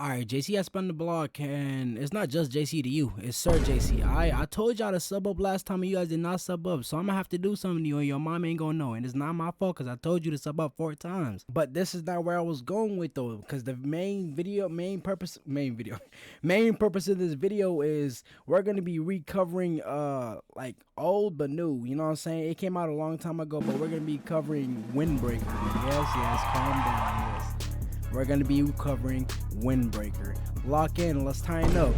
Alright, JC has spun the block, and it's not just JC to you, it's Sir JC. I told y'all to sub up last time and you guys did not sub up, so I'm gonna have to do something to you and your mom ain't gonna know. And it's not my fault because I told you to sub up 4 times. But this is not where I was going with though, because the main purpose of this video is we're gonna be recovering like old but new, you know what I'm saying? It came out a long time ago, but we're gonna be covering Windbreaker. Yes, calm down, yes. We're gonna be covering Windbreaker. Lock in, let's tighten up.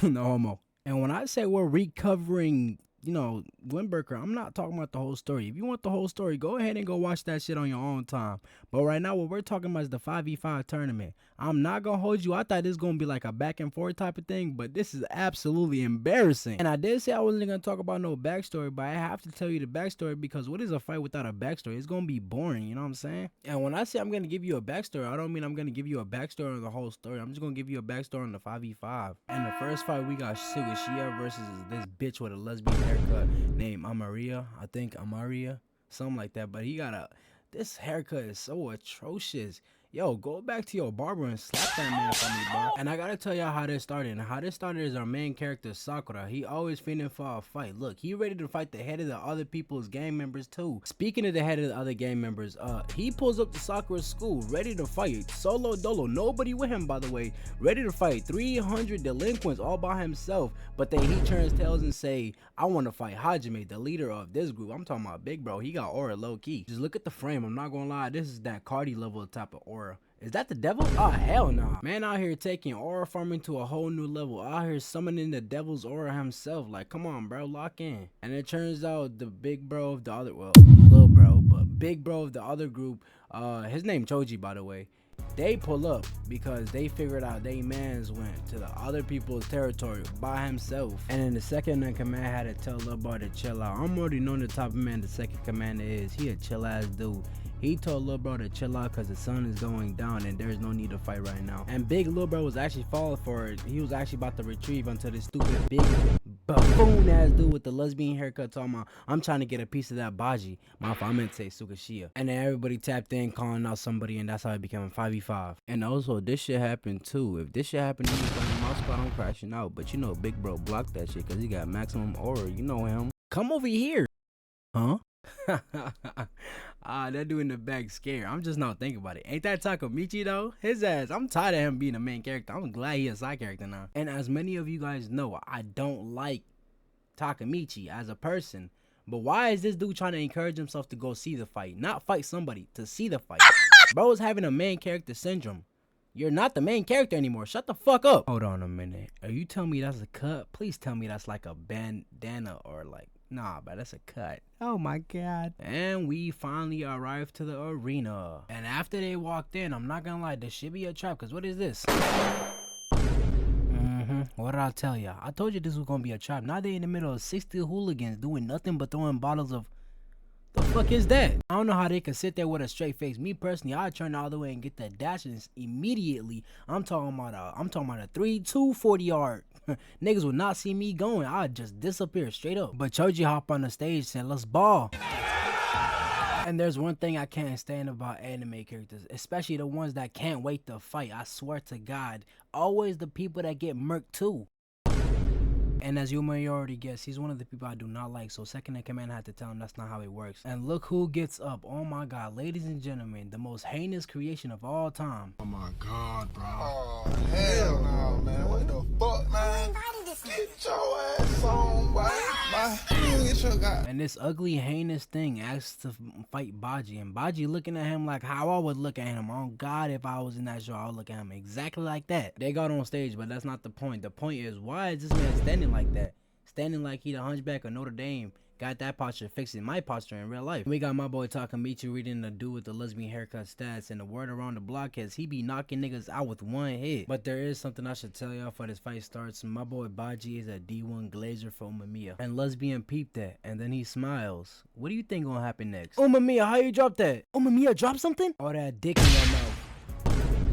No homo. And when I say we're recovering, you know, Windbreaker, I'm not talking about the whole story. If you want the whole story, go ahead and go watch that shit on your own time. But right now, what we're talking about is the 5v5 tournament. I'm not gonna hold you. I thought this was gonna be like a back and forth type of thing, but this is absolutely embarrassing. And I did say I wasn't gonna talk about no backstory, but I have to tell you the backstory because what is a fight without a backstory? It's gonna be boring, you know what I'm saying? And when I say I'm gonna give you a backstory, I don't mean I'm gonna give you a backstory on the whole story. I'm just gonna give you a backstory on the 5v5. And the first fight, we got Shia versus this bitch with a lesbian haircut named Amaria. I think Amaria, something like that. But he got this haircut is so atrocious. Yo, go back to your barber and slap that man for me, bro. And I gotta tell y'all how this started. And how this started is our main character, Sakura. He always feeling for a fight. Look, he ready to fight the head of the other people's gang members too. Speaking of the head of the other gang members, he pulls up to Sakura's school, ready to fight. Solo dolo, nobody with him, by the way. Ready to fight 300 delinquents all by himself. But then he turns tails and say, I want to fight Hajime, the leader of this group. I'm talking about big bro. He got aura low key. Just look at the frame. I'm not gonna lie. This is that Cardi level type of aura. Is that the devil? Oh, hell no. Nah. Man out here taking aura farming to a whole new level. Out here summoning the devil's aura himself. Like, come on, bro, lock in. And it turns out the big bro of the other, well, little bro, but big bro of the other group, his name Choji, by the way. They pull up because they figured out they mans went to the other people's territory by himself. And then the second in command had to tell Lil Bro to chill out. I'm already knowing the type of man the second commander is. He a chill ass dude. He told Lil Bro to chill out because the sun is going down and there's no need to fight right now. And big Lil Bro was actually falling for it. He was actually about to retrieve until this stupid big buffoon ass dude with the lesbian haircut talking about, I'm trying to get a piece of that baji. My fault, I meant to say Sukashia. And then everybody tapped in calling out somebody and that's how it became a 5v5. And also this shit happened too. If this shit happened to me in my spot, I'm crashing out. But you know big bro blocked that shit because he got maximum aura. You know him. Come over here. Huh? That dude in the back scared. I'm just not thinking about it. Ain't that Takamichi though? His ass. I'm tired of him being a main character. I'm glad he a side character now. And as many of you guys know, I don't like Takamichi as a person. But why is this dude trying to encourage himself to go see the fight? Not fight somebody, to see the fight. Bro's having a main character syndrome. You're not the main character anymore. Shut the fuck up. Hold on a minute. Are you telling me that's a cut? Please tell me that's like a bandana or like, nah, but that's a cut. Oh my god. And we finally arrived to the arena. And after they walked in, I'm not gonna lie, this should be a trap, because what is this? What did I tell ya? I told you this was gonna be a trap. Now they in the middle of 60 hooligans doing nothing but throwing bottles of... The fuck is that? I don't know how they could sit there with a straight face. Me personally, I'd turn all the way and get that dash immediately. I'm talking about a 3-2 40 yard. Niggas would not see me going. I'd just disappear straight up. But Choji hopped on the stage and said, let's ball. And there's one thing I can't stand about anime characters, especially the ones that can't wait to fight. I swear to God, always the people that get murked too. And as you may already guess, he's one of the people I do not like. So second in command had to tell him that's not how it works. And look who gets up. Oh my god, ladies and gentlemen, the most heinous creation of all time. Oh my god, bro. Oh hell no, man. What the fuck, man? Get your ass on, boy. Get your guy. And this ugly heinous thing asks to fight Baji. And Baji looking at him like how I would look at him. Oh god, if I was in that show, I would look at him exactly like that. They got on stage, but that's not the point. The point is, why is this man standing like that? Standing like he the hunchback of Notre Dame. Got that posture fixing my posture in real life. We got my boy Takamichi reading the dude with the lesbian haircut stats, and the word around the block is he be knocking niggas out with one hit. But there is something I should tell y'all before this fight starts. My boy Baji is a D1 glazer for Umamiya. And lesbian peeped that, and then he smiles. What do you think gonna happen next? Umamiya, how you drop that? Umamiya drop something? All that dick in your mouth.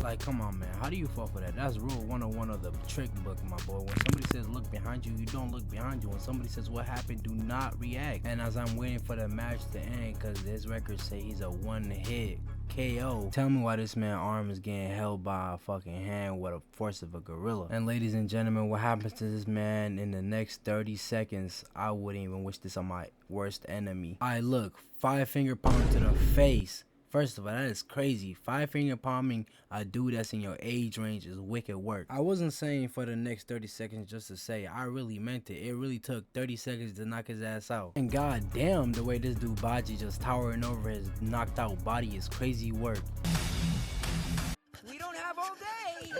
Like, come on, man. How do you fall for that? That's rule 101 of the trick book, my boy. When somebody says look behind you, you don't look behind you. When somebody says what happened, do not react. And as I'm waiting for the match to end, because his records say he's a one hit KO. Tell me why this man's arm is getting held by a fucking hand with the force of a gorilla. And ladies and gentlemen, what happens to this man in the next 30 seconds? I wouldn't even wish this on my worst enemy. Alright, look, 5-finger palm to the face. First of all, that is crazy. 5-finger palming a dude that's in your age range is wicked work. I wasn't saying for the next 30 seconds just to say. I really meant it. It really took 30 seconds to knock his ass out. And goddamn, the way this dude Baji just towering over his knocked out body is crazy work. We don't have all day.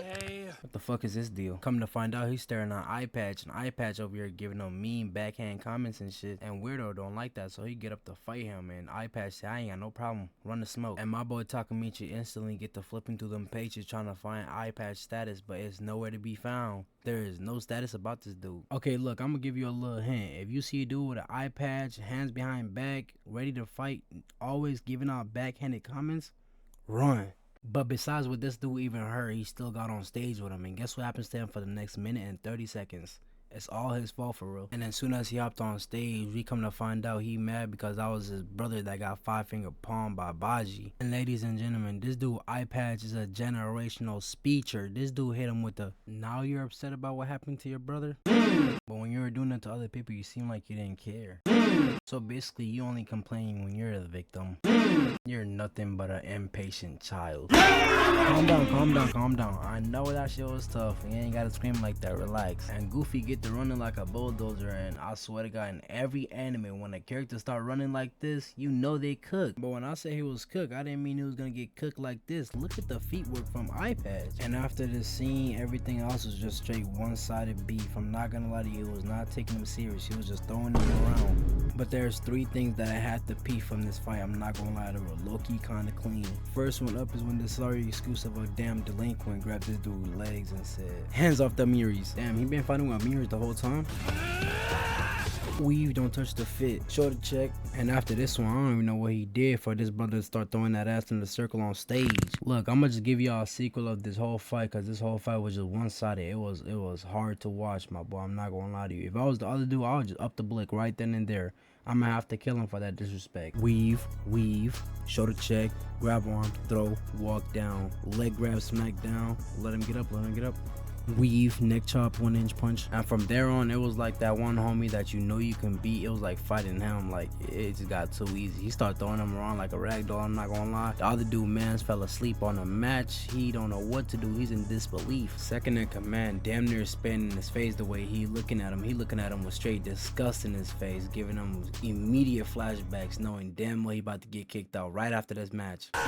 Hey. What the fuck is this deal? Come to find out, he's staring at eye patch, and eye patch over here giving him mean backhand comments and shit. And Weirdo don't like that, so he get up to fight him. And eye patch say, I ain't got no problem, run the smoke. And my boy Takamichi instantly get to flipping through them pages trying to find eye patch status, but it's nowhere to be found. There is no status about this dude. Okay, look, I'm gonna give you a little hint. If you see a dude with an eye patch, hands behind back, ready to fight, always giving out backhanded comments, run. But besides what this dude even heard, he still got on stage with him. And guess what happens to him for the next minute and 30 seconds? It's all his fault for real. And as soon as he hopped on stage, we come to find out he mad because that was his brother that got 5-finger palm by Baji. And ladies and gentlemen, this dude eye patch is a generational speecher. This dude hit him with the, now you're upset about what happened to your brother? But when you were doing it to other people, you seem like you didn't care. So basically, you only complain when you're the victim. You're nothing but an impatient child. Calm down, calm down, calm down. I know that shit was tough. You ain't gotta scream like that, relax. And Goofy get to running like a bulldozer, and I swear to God, in every anime, when a character start running like this, you know they cook. But when I say he was cooked, I didn't mean he was gonna get cooked like this. Look at the feet work from iPads. And after this scene, everything else was just straight one-sided beef. I'm not gonna lie to you, it was not taking him serious. He was just throwing him around. But there's 3 things that I had to pee from this fight. I'm not gonna lie, they were low-key kinda clean. First one up is when the sorry excuse of a damn delinquent grabbed this dude's legs and said, hands off the Miris. Damn, he been fighting with Miris the whole time? Weave, don't touch the fit. Shoulder check. And after this one, I don't even know what he did for this brother to start throwing that ass in the circle on stage. Look, I'm gonna just give y'all a sequel of this whole fight, because this whole fight was just one-sided. It was hard to watch, my boy. I'm not gonna lie to you. If I was the other dude, I would just up the blick right then and there. I'm gonna have to kill him for that disrespect. Weave, shoulder check, grab arm, throw, walk down, leg grab, smack down, let him get up, weave, neck chop, 1-inch punch. And from there on, it was like that one homie that you know you can beat. It was like fighting him, like it just got too easy. He started throwing him around like a rag doll, I'm not gonna lie. The other dude, mans, fell asleep on the match. He don't know what to do, he's in disbelief. Second in command damn near spitting in his face the way he looking at him with straight disgust in his face, giving him immediate flashbacks, knowing damn well he about to get kicked out right after this match. You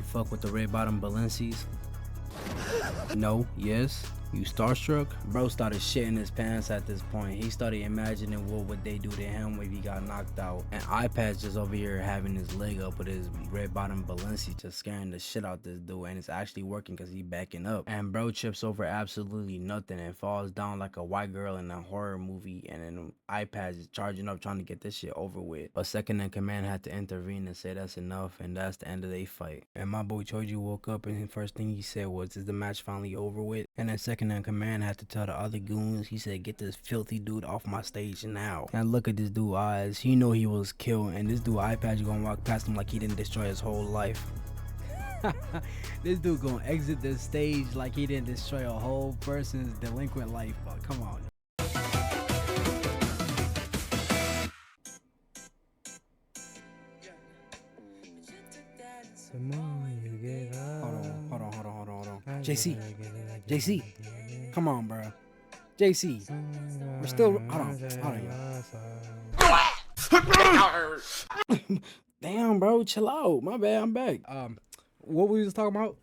fuck with the red bottom Balencies? No, yes, you starstruck? Bro started shitting his pants at this point. He started imagining what would they do to him if he got knocked out. And iPad's just over here having his leg up with his red bottom Balenci, just scaring the shit out this dude. And it's actually working because he backing up. And bro trips over absolutely nothing and falls down like a white girl in a horror movie. And then iPad's is charging up trying to get this shit over with. But second in command had to intervene and say that's enough, and that's the end of their fight. And my boy Choji woke up and the first thing he said was, is the match finally over with? And then second in command had to tell the other goons, he said, get this filthy dude off my stage now. And look at this dude's eyes, he know he was killed, and this dude iPad gonna walk past him like he didn't destroy his whole life. This dude gonna exit the stage like he didn't destroy a whole person's delinquent life. Oh, come on. Hold on. JC, come on, bro. JC, we're still. Hold on. Damn, bro, chill out. My bad, I'm back. What we was talking about?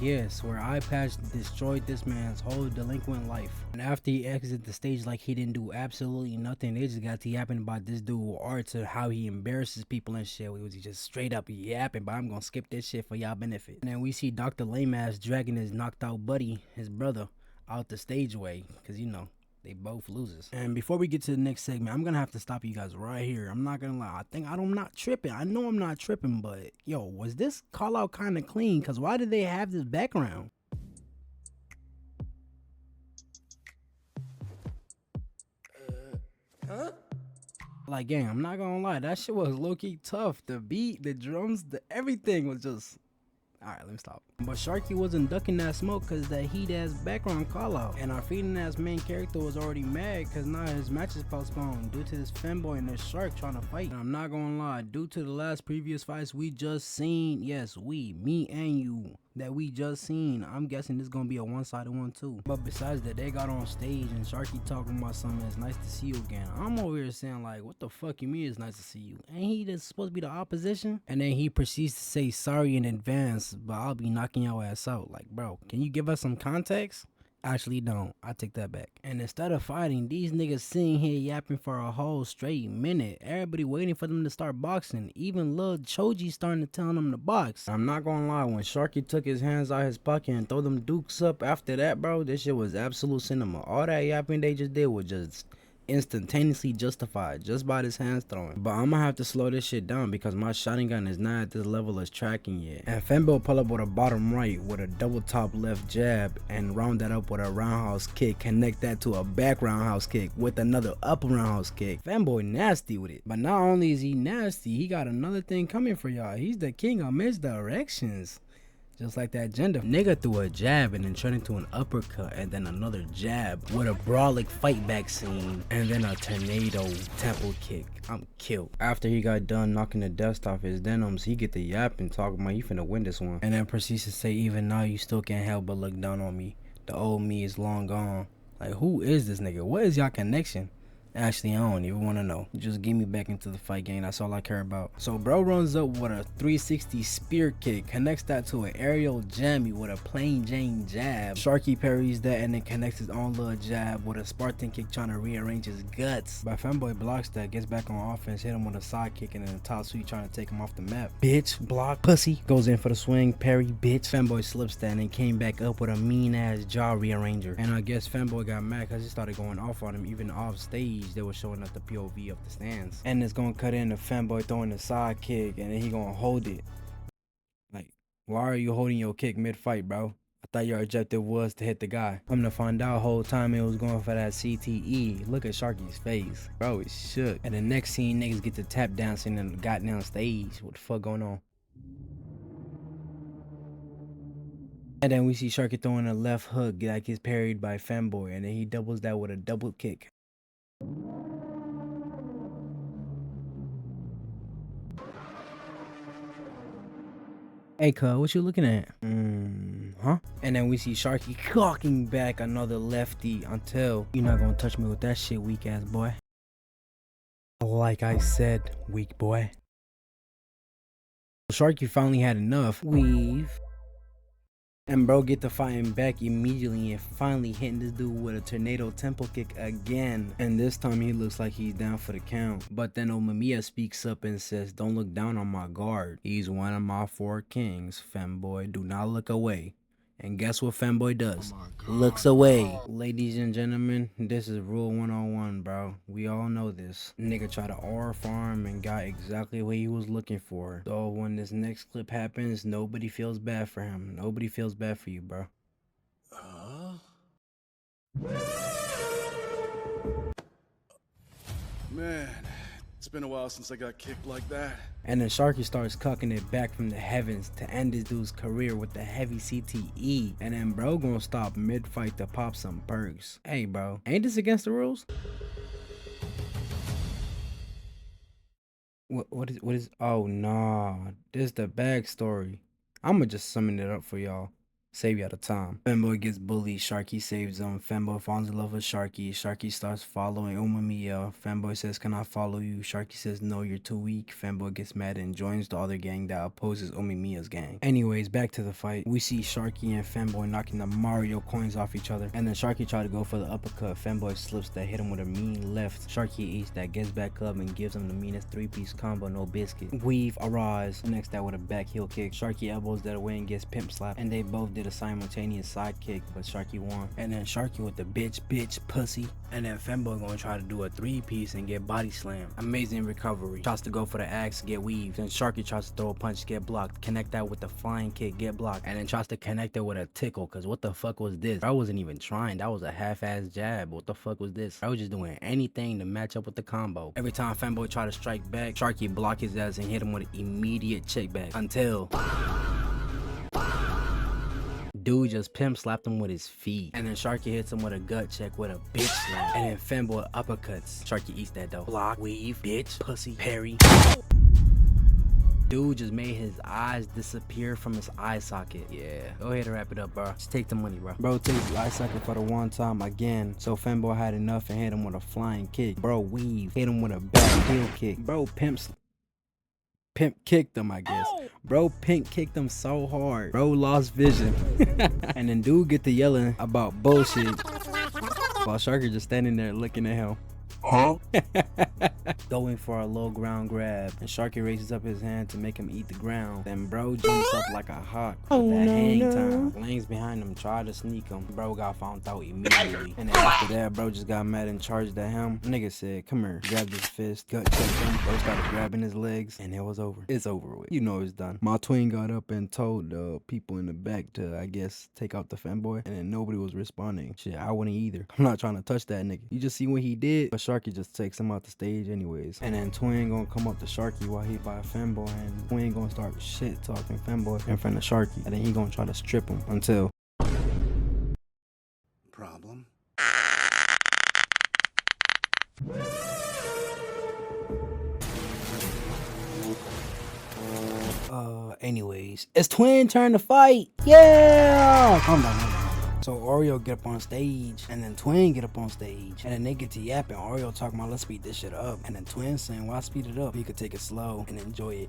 Yes, where iPatch destroyed this man's whole delinquent life. And after he exited the stage like he didn't do absolutely nothing, they just got to yapping about this dude Art, to how he embarrasses people and shit. We was just straight up yapping, but I'm gonna skip this shit for y'all benefit. And then we see Dr. Lame-ass dragging his knocked out buddy, his brother, out the stage way, cause you know, they both losers. And before we get to the next segment, I'm gonna have to stop you guys right here. I'm not gonna lie, I'm not tripping. I know I'm not tripping, but yo, was this call out kind of clean? Cause why did they have this background? Like, gang, I'm not gonna lie, that shit was low-key tough. The beat, the drums, everything was just... Alright, let me stop. But Sharky wasn't ducking that smoke cause that heat ass background call out. And our feeding ass main character was already mad cause now his match is postponed due to this fanboy and this shark trying to fight. And I'm not gonna lie, due to the last previous fights we just seen, yes, me and you, that we just seen, I'm guessing this gonna be a one-sided one too. But besides that, they got on stage and Sharky talking about something, it's nice to see you again. I'm over here saying like, what the fuck you mean it's nice to see you? Ain't he just supposed to be the opposition? And then he proceeds to say sorry in advance, but I'll be knocking your ass out. Like, bro, can you give us some context? Actually, don't. I take that back. And instead of fighting, these niggas sitting here yapping for a whole straight minute. Everybody waiting for them to start boxing. Even Lil Choji starting to tell them to box. I'm not gonna lie, when Sharky took his hands out his pocket and throw them dukes up after that, bro, this shit was absolute cinema. All that yapping they just did was just instantaneously justified just by this hands throwing. But I'm gonna have to slow this shit down because my shotting gun is not at this level as tracking yet. And Fembo pull up with a bottom right with a double top left jab and round that up with a roundhouse kick, connect that to a back roundhouse kick with another up roundhouse kick. Femboy nasty with it. But not only is he nasty, he got another thing coming for y'all. He's the king of misdirections. Just like that gender. Nigga threw a jab and then turned into an uppercut and then another jab with a brawling fight back scene and then a tornado temple kick. I'm killed. After he got done knocking the dust off his denims, he get the yap and talking about you finna win this one. And then proceeds to say, even now you still can't help but look down on me. The old me is long gone. Like, who is this nigga? What is y'all connection? Actually, I don't even want to know. Just get me back into the fight game. That's all I care about. So bro runs up with a 360 spear kick, connects that to an aerial jammy with a plain Jane jab. Sharky parries that and then connects his own little jab with a Spartan kick trying to rearrange his guts. But Femboy blocks that, gets back on offense, hit him with a side kick and then a top sweep trying to take him off the map. Bitch, block, pussy. Goes in for the swing, parry, bitch. Femboy slips that and then came back up with a mean ass jaw rearranger. And I guess Femboy got mad because he started going off on him even off stage. They were showing us the POV of the stands. And it's gonna cut in the Femboy throwing a side kick and then he gonna hold it. Like, why are you holding your kick mid-fight, bro? I thought your objective was to hit the guy. Come to find out whole time it was going for that CTE. Look at Sharky's face. Bro, it shook. And the next scene, niggas get to tap dancing in the goddamn stage. What the fuck going on? And then we see Sharky throwing a left hook that gets parried by Femboy. And then he doubles that with a double kick. Hey, cuz, what you looking at? Huh? And then we see Sharky clocking back another lefty until you're not gonna touch me with that shit, weak ass boy. Like I said, weak boy. Sharky finally had enough. Weave. And bro get to fighting back immediately and finally hitting this dude with a tornado temple kick again. And this time he looks like he's down for the count. But then Omamiya speaks up and says, don't look down on my guard. He's one of my 4 kings. Femboy, do not look away. And guess what Femboy does? Looks away. Ladies and gentlemen, this is rule 101, bro. We all know this. Nigga tried to R farm and got exactly what he was looking for. So when this next clip happens, nobody feels bad for him. Nobody feels bad for you, bro. Man, it's been a while since I got kicked like that. And then Sharky starts cucking it back from the heavens to end this dude's career with the heavy CTE. And then bro gonna stop mid-fight to pop some perks. Hey bro, ain't this against the rules? What is, oh nah, this is the backstory. I'ma just summon it up for y'all. Save y'all the time. Femboy gets bullied, Sharky saves him. Femboy falls in love with Sharky. Sharky starts following Umamiya. Femboy says, can I follow you? Sharky says, no, you're too weak. Femboy gets mad and joins the other gang that opposes Umamiya's gang. Anyways, back to the fight. We see Sharky and Femboy knocking the Mario coins off each other. And then Sharky tried to go for the uppercut. Femboy slips that, hit him with a mean left. Sharky eats that, gets back up and gives him the meanest 3-piece combo, no biscuit. Weave, arise. Next that with a back heel kick. Sharky elbows that away and gets pimp slapped. And they both did did a simultaneous side kick, but Sharky won. And then Sharky with the bitch, pussy. And then Femboy gonna try to do a 3-piece and get body slammed. Amazing recovery. Tries to go for the axe, get weaved. Then Sharky tries to throw a punch, get blocked. Connect that with the flying kick, get blocked. And then tries to connect it with a tickle, cause what the fuck was this? I wasn't even trying. That was a half-ass jab. What the fuck was this? I was just doing anything to match up with the combo. Every time Femboy tried to strike back, Sharky blocked his ass and hit him with an immediate check back until dude just pimp slapped him with his feet. And then Sharky hits him with a gut check with a bitch slam. And then Femboy uppercuts. Sharky eats that though. Block, weave, bitch, pussy, parry. Dude just made his eyes disappear from his eye socket. Yeah, go ahead and wrap it up, bro. Just take the money, bro. Bro takes the eye socket for the one time again. So Femboy had enough and hit him with a flying kick. Bro weave, hit him with a back heel kick. Bro pimp kicked him, I guess. Bro pimp kicked him so hard. Bro lost vision. And then dude get to yelling about bullshit while Sharky just standing there looking at him. Huh? Going for a low ground grab, and Sharky raises up his hand to make him eat the ground. Then bro jumps up like a hawk with that hang time. Lanes behind him try to sneak him. Bro got found out immediately. And then after that, bro just got mad and charged at him. Nigga said, "Come here." Grabbed his fist, gut checked him. Bro started grabbing his legs, and it was over. It's over with. You know it's done. My twin got up and told the people in the back to, I guess, take out the Femboy, and then nobody was responding. Shit, I wouldn't either. I'm not trying to touch that nigga. You just see what he did, but Sharky just takes him out the stage anyways. And then Twin gonna come up to Sharky while he by Femboy, and Twin gonna start shit talking Femboy in front of Sharky, and then he gonna try to strip him until Problem? anyways, it's Twin turn to fight. Yeah, calm down. So Oreo get up on stage, and then Twin get up on stage, and then they get to yapping. Oreo talking about, let's speed this shit up, and then Twin saying, why speed it up? You could take it slow and enjoy it.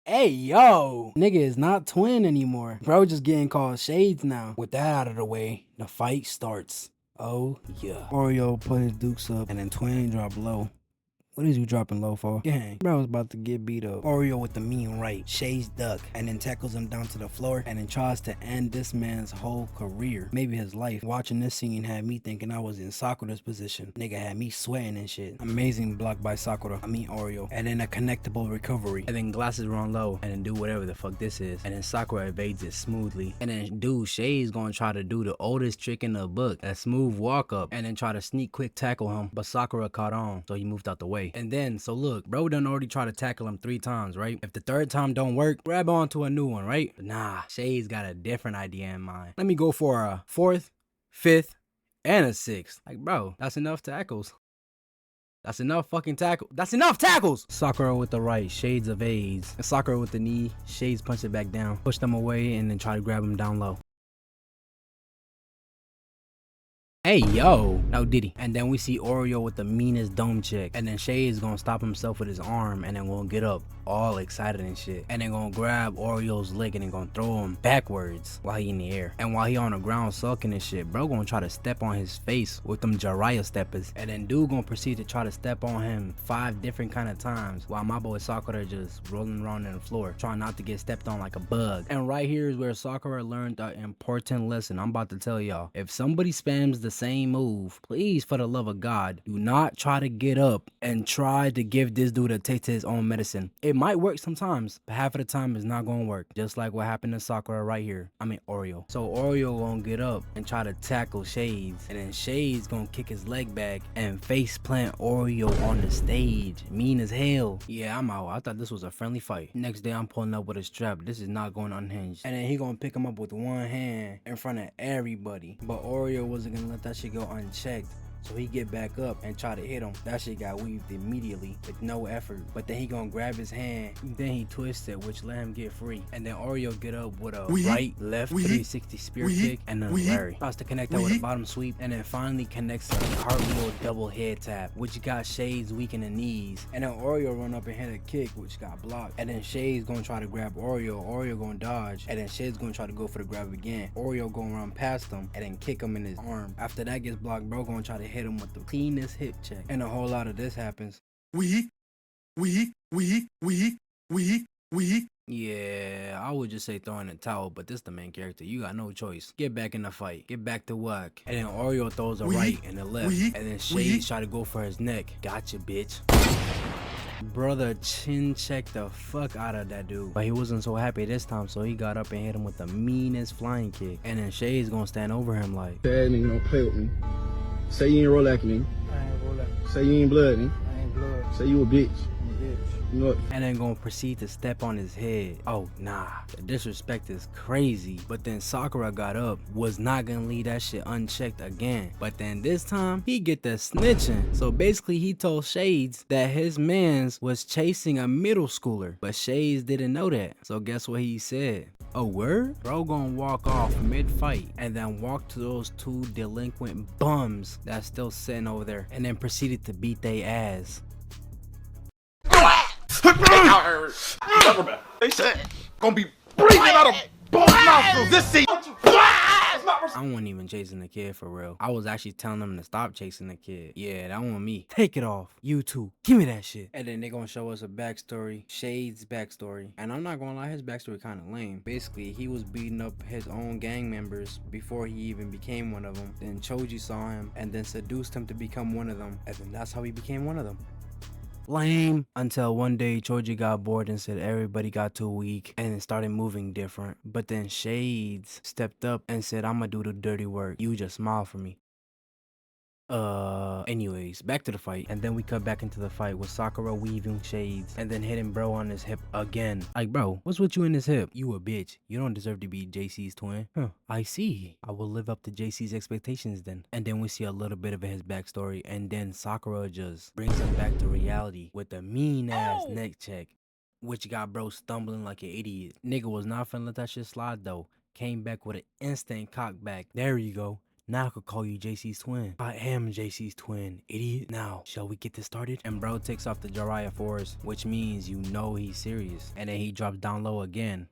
Hey, yo, nigga is not Twin anymore. Bro just getting called shades now. With that out of the way, the fight starts. Oh yeah. Oreo put his dukes up, and then Twin drop low. What is you dropping low for? Gang. Bro was about to get beat up. Oreo with the mean right. Shay's duck. And then tackles him down to the floor. And then tries to end this man's whole career. Maybe his life. Watching this scene had me thinking I was in Sakura's position. Nigga had me sweating and shit. Amazing block by Sakura. I mean Oreo. And then a connectable recovery. And then glasses run low. And then do whatever the fuck this is. And then Sakura evades it smoothly. And then dude, Shay's gonna try to do the oldest trick in the book. A smooth walk up. And then try to sneak quick tackle him. But Sakura caught on. So he moved out the way. And then, so look, bro done already tried to tackle him 3 times, right? If the 3rd time don't work, grab on to a new one, right? But nah, Shay's got a different idea in mind. Let me go for a 4th, 5th, and a 6th. Like, bro, that's enough tackles. That's enough fucking tackle. That's enough tackles! Sakura with the right, Shades evades. And Sakura with the knee, Shades punch it back down. Push them away and then try to grab him down low. Hey, yo. No diddy. And then we see Oreo with the meanest dome check. And then Shay is gonna stop himself with his arm and then gonna get up all excited and shit. And then gonna grab Oreo's leg and then gonna throw him backwards while he in the air. And while he on the ground sulking and shit, bro gonna try to step on his face with them Jiraiya steppers. And then dude gonna proceed to try to step on him 5 different kind of times while my boy Sakura just rolling around on the floor, trying not to get stepped on like a bug. And right here is where Sakura learned an important lesson I'm about to tell y'all. If somebody spams the same move, please, for the love of God, do not try to get up and try to give this dude a taste of his own medicine. It might work sometimes, but half of the time it's not gonna work. Just like what happened to Sakura right here. I mean Oreo. So Oreo gonna get up and try to tackle Shades, and then Shades gonna kick his leg back and face plant Oreo on the stage. Mean as hell. Yeah, I'm out. I thought this was a friendly fight. Next day I'm pulling up with a strap. This is not going unhinged. And then he gonna pick him up with one hand in front of everybody. But Oreo wasn't gonna let that shit go unchecked. So he get back up and try to hit him. That shit got weaved immediately with no effort. But then he gonna grab his hand. Then he twisted, which let him get free. And then Oreo get up with a right, left, 360 spear kick and then Larry. Tries to connect that with a bottom sweep. And then finally connects a cartwheel double head tap, which got Shades weak in the knees. And then Oreo run up and hit a kick, which got blocked. And then Shades gonna try to grab Oreo. Oreo gonna dodge. And then Shades gonna try to go for the grab again. Oreo gonna run past him and then kick him in his arm. After that gets blocked, bro gonna try to hit him with the cleanest hip check. And a whole lot of this happens. Yeah, I would just say throw in the towel, but this the main character. You got no choice. Get back in the fight. Get back to work. And then Oreo throws a right and a left. And then Shades try to go for his neck. Gotcha, bitch. Brother chin checked the fuck out of that dude. But he wasn't so happy this time, so he got up and hit him with the meanest flying kick. And then Shades gonna stand over him like, That nigga don't play with me. Say you ain't roll like me. I ain't roll that. Say you ain't blood me. I ain't blood. Say you a bitch. I'm a bitch. You know what? and then gonna proceed to step on his head. Oh nah, the disrespect is crazy. But then Sakura got up, was not gonna leave that shit unchecked again. But then this time, he get the snitching. So basically he told Shades that his mans was chasing a middle schooler, but Shades didn't know that. So guess what he said? A word? Bro gonna walk off mid-fight and then walk to those two delinquent bums that's still sitting over there and then proceeded to beat they ass. They said gonna be breathing out of both nostrils this season. I wasn't even chasing the kid for real. I was actually telling them to stop chasing the kid. Yeah, that wasn't me. Take it off. You too. Give me that shit. And then they gonna show us a backstory. Shade's backstory. And I'm not gonna lie, his backstory kinda lame. Basically, he was beating up his own gang members before he even became one of them. Then Choji saw him and then seduced him to become one of them. And then that's how he became one of them. Lame. Until one day Choji got bored and said everybody got too weak and it started moving different. But then Shades stepped up and said, I'ma do the dirty work. You just smile for me. Anyways, back to the fight. And then we cut back into the fight with Sakura weaving Shades and then hitting bro on his hip again. Like, bro, what's with you in this hip? You a bitch. You don't deserve to be JC's twin. Huh, I see. I will live up to JC's expectations then. And then we see a little bit of his backstory and then Sakura just brings him back to reality with a mean ass neck check, which got bro stumbling like an idiot. Nigga was not finna let that shit slide though. Came back with an instant cock back. There you go. Now I could call you JC's twin. I am JC's twin, idiot. Now, shall we get this started? And bro takes off the Jiraiya Force, which means you know he's serious. And then he drops down low again.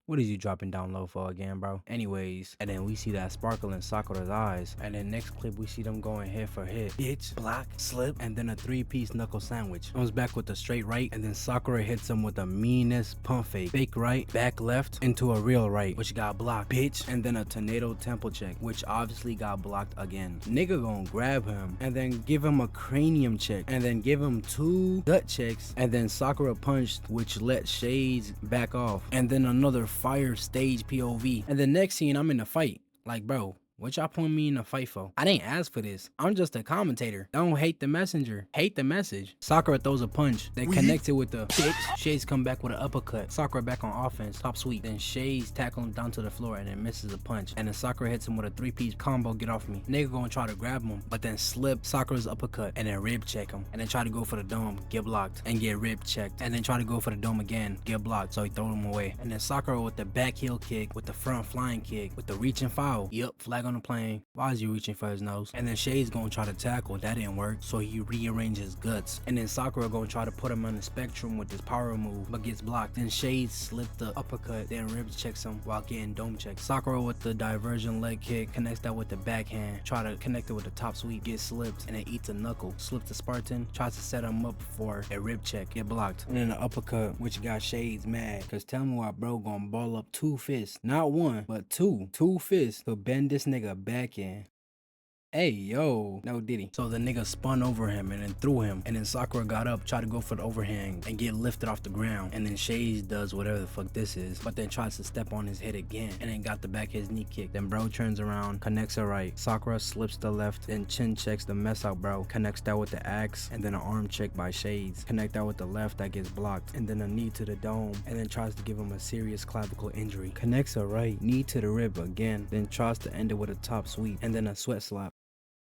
What is you dropping down low for again, bro? Anyways, and then we see that sparkle in Sakura's eyes. And then next clip, we see them going hit for hit. Bitch, block, slip, and then a 3-piece knuckle sandwich. Comes back with a straight right, and then Sakura hits him with the meanest pump fake. Fake right, back left, into a real right, which got blocked, bitch. And then a tornado temple check, which obviously got blocked again. Nigga gonna grab him, and then give him a cranium check, and then give him 2 gut checks, and then Sakura punched, which let Shades back off. And then another fire stage POV. And the next scene, I'm in the fight. Like, bro, what y'all putting me in a fight for? I didn't ask for this. I'm just a commentator. Don't hate the messenger. Hate the message. Sakura throws a punch. They connect it with the bitch. Shades come back with an uppercut. Sakura back on offense. Top sweep. Then Shades tackle him down to the floor and then misses a punch. And then Sakura hits him with a 3-piece combo. Get off me. Nigga gonna try to grab him, but then slip Sakura's uppercut and then rib check him. And then try to go for the dome. Get blocked. And get rib checked. And then try to go for the dome again. Get blocked. So he throw him away. And then Sakura with the back heel kick, with the front flying kick, with the reaching foul. Yup, flag on the plane. Why is he reaching for his nose? And then Shades gonna try to tackle. That didn't work. So he rearranges his guts. And then Sakura gonna try to put him on the spectrum with his power move, but gets blocked. Then Shades slipped the uppercut. Then ribs checks him while getting dome checked. Sakura with the diversion leg kick. Connects that with the backhand. Try to connect it with the top sweep. Gets slipped. And then eats a knuckle. Slips the Spartan. Tries to set him up for a rib check. Get blocked. And then the uppercut, which got Shades mad. Cause tell me why bro gonna ball up 2 fists. Not 1, but 2. 2 fists to bend this nigga back in. Hey, yo, no diddy. So the nigga spun over him and then threw him. And then Sakura got up, tried to go for the overhang and get lifted off the ground. And then Shades does whatever the fuck this is, but then tries to step on his head again. And then got the back his knee kick. Then bro turns around, connects a right. Sakura slips the left, then chin checks the mess out bro. Connects that with the axe, and then an arm check by Shades. Connect that with the left that gets blocked. And then a knee to the dome. And then tries to give him a serious clavicle injury. Connects a right, knee to the rib again. Then tries to end it with a top sweep. And then a sweat slap.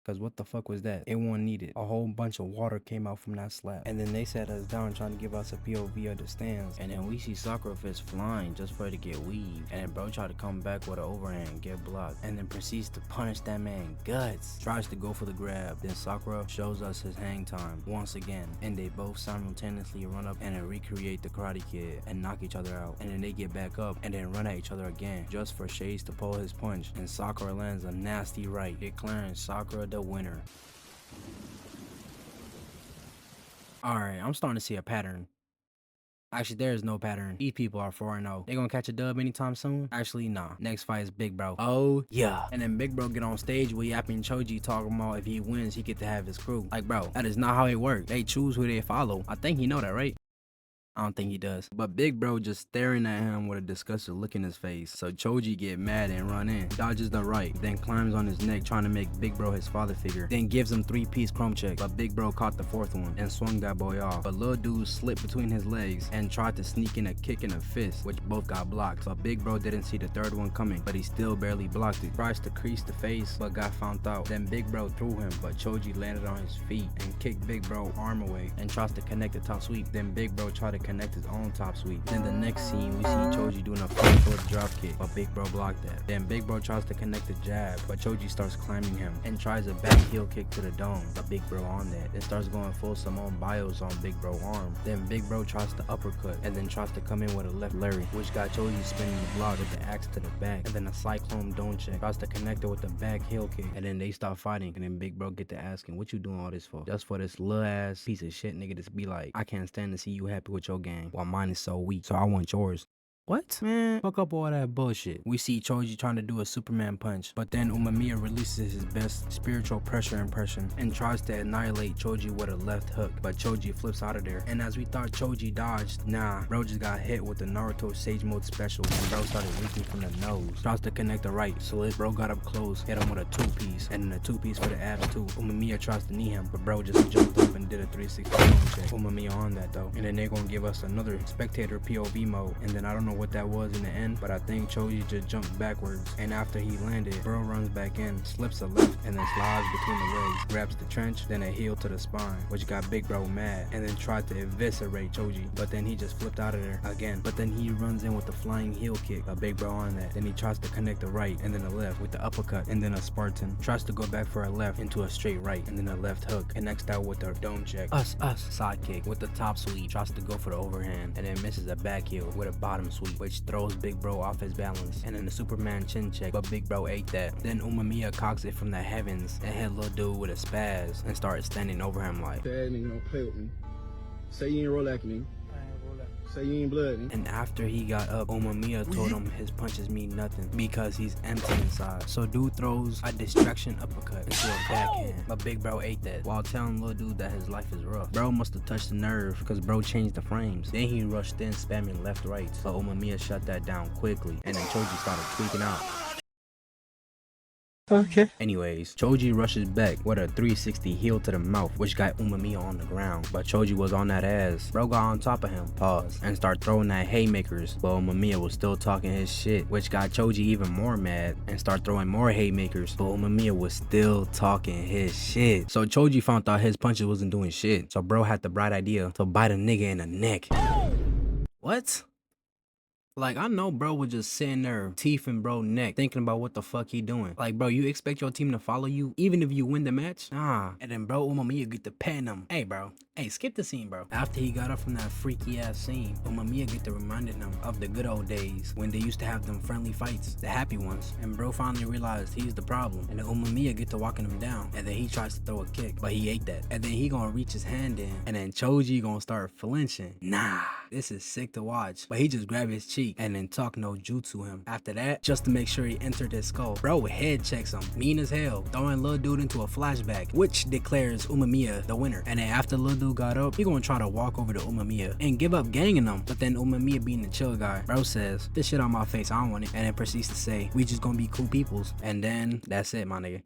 Cause what the fuck was that? It wasn't needed. A whole bunch of water came out from that slap. And then they sat us down trying to give us a POV of the stands. And then we see Sakura fist flying just for her to get weaved. And then bro tried to come back with an overhand, get blocked. And then proceeds to punish that man guts. Tries to go for the grab. Then Sakura shows us his hang time once again. And they both simultaneously run up and then recreate the Karate Kid and knock each other out. And then they get back up and then run at each other again. Just for Shades to pull his punch. And Sakura lands a nasty right, declaring Sakura the winner. Alright, I'm starting to see a pattern. Actually, there is no pattern. These people are 4-0. They gonna catch a dub anytime soon? Actually, nah. Next fight is Big Bro. Oh, yeah. And then Big Bro get on stage with Yapping Choji talking about if he wins, he get to have his crew. Like, bro, that is not how it works. They choose who they follow. I think you know that, right? I don't think he does. But Big Bro just staring at him with a disgusted look in his face. So Choji get mad and run in. Dodges the right. Then climbs on his neck trying to make Big Bro his father figure. Then gives him 3-piece chrome check. But Big Bro caught the 4th one and swung that boy off. But little dude slipped between his legs and tried to sneak in a kick and a fist, which both got blocked. So Big Bro didn't see the 3rd one coming, but he still barely blocked it. Tries to crease the face, but got found out. Then Big Bro threw him, but Choji landed on his feet and kicked Big Bro arm away and tries to connect the top sweep. Then Big Bro tried to connect his own top sweep. Then the next scene, we see Choji doing a front foot drop kick, but Big Bro blocked that. Then Big Bro tries to connect the jab, but Choji starts climbing him and tries a back heel kick to the dome, but Big Bro on that. Then starts going full Simone Biles on Big Bro arm. Then Big Bro tries to uppercut and then tries to come in with a left Larry, which got Choji spinning the block with the axe to the back. And then a cyclone dome check, tries to connect it with the back heel kick, and then they stop fighting. And then Big Bro get to asking, what you doing all this for? Just for this little ass piece of shit nigga to be like, I can't stand to see you happy with your game while mine is so weak, so I want yours. What? Man, fuck up all that bullshit. We see Choji trying to do a Superman punch, but then Umamiya releases his best spiritual pressure impression and tries to annihilate Choji with a left hook, but Choji flips out of there. And as we thought Choji dodged, nah, bro just got hit with the Naruto Sage Mode special and bro started leaking from the nose. Tries to connect the right, slit, bro got up close, hit him with a 2-piece, and then a 2-piece for the abs too. Umamiya tries to knee him, but bro just jumped up and did a 360 check. Umamiya on that though. And then they're gonna give us another spectator POV mode, and then I don't know what that was in the end, but I think Choji just jumped backwards, and after he landed, bro runs back in, slips a left, and then slides between the legs, grabs the trench, then a heel to the spine, which got Big Bro mad, and then tried to eviscerate Choji, but then he just flipped out of there again. But then he runs in with the flying heel kick, a Big Bro on that. Then he tries to connect the right, and then a left with the uppercut, and then a Spartan. Tries to go back for a left into a straight right, and then a left hook. Connects out with the dome check. Side kick with the top sweep. Tries to go for the overhand, and then misses a back heel with a bottom sweep, which throws Big Bro off his balance, and then the Superman chin check, but Big Bro ate that. Then Umamiya cocks it from the heavens and hit little dude with a spaz and started standing over him like, Bad nigga, don't play with me. Say you ain't roll like me. Say you ain't blood, nigga. and after he got up, Umamiya told him his punches mean nothing because he's empty inside. So dude throws a distraction uppercut into a backhand, but Big Bro ate that while telling little dude that his life is rough. Bro must have touched the nerve because bro changed the frames. Then he rushed in spamming left right, so Umamiya shut that down quickly, and then Choji started tweaking out. Okay. Anyways, Choji rushes back with a 360 heel to the mouth, which got Umamiya on the ground, but Choji was on that ass. Bro got on top of him, pause, and start throwing that haymakers, but Umamiya was still talking his shit, which got Choji even more mad and start throwing more haymakers, but Umamiya was still talking his shit. So Choji found out his punches wasn't doing shit, so bro had the bright idea to bite a nigga in the neck. What? Like, I know bro was just sitting there, teeth in bro neck, thinking about what the fuck he doing. Like, bro, you expect your team to follow you, even if you win the match? Nah. And then bro, Umamiya get to pan him. Hey, bro. Hey, skip the scene, bro. After he got up from that freaky ass scene, Umamiya get to reminding him of the good old days when they used to have them friendly fights, the happy ones. And bro finally realized he's the problem. And then Umamiya get to walking him down, and then he tries to throw a kick, but he ate that. And then he gonna reach his hand in, and then Choji gonna start flinching. Nah, this is sick to watch. But he just grabbed his cheek and then talk no jutsu him. After that, just to make sure he entered his skull, bro head checks him, mean as hell, throwing little dude into a flashback, which declares Umamiya the winner. And then after little dude got up, he gonna try to walk over to Umamiya and give up ganging him, but then Umamiya being the chill guy, bro says, this shit on my face, I don't want it, and then proceeds to say, we just gonna be cool peoples. And then that's it, my nigga.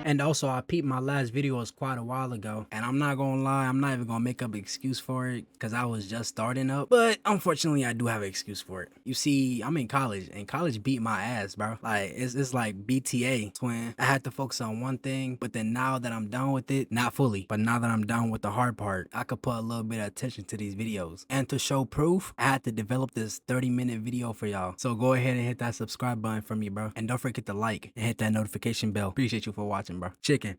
And also, I peeped my last videos quite a while ago, and I'm not gonna lie, I'm not even gonna make up an excuse for it because I was just starting up, but unfortunately I do have an excuse for it. You see, I'm in college, and college beat my ass, bro. Like, it's like BTA, twin. I had to focus on one thing, but then now that I'm done with it, not fully, but now that I'm done with the hard part, I could put a little bit of attention to these videos. And to show proof, I had to develop this 30-minute video for y'all. So go ahead and hit that subscribe button for me, bro. And don't forget to like and hit that notification bell. Appreciate you for watching, bro. Chicken.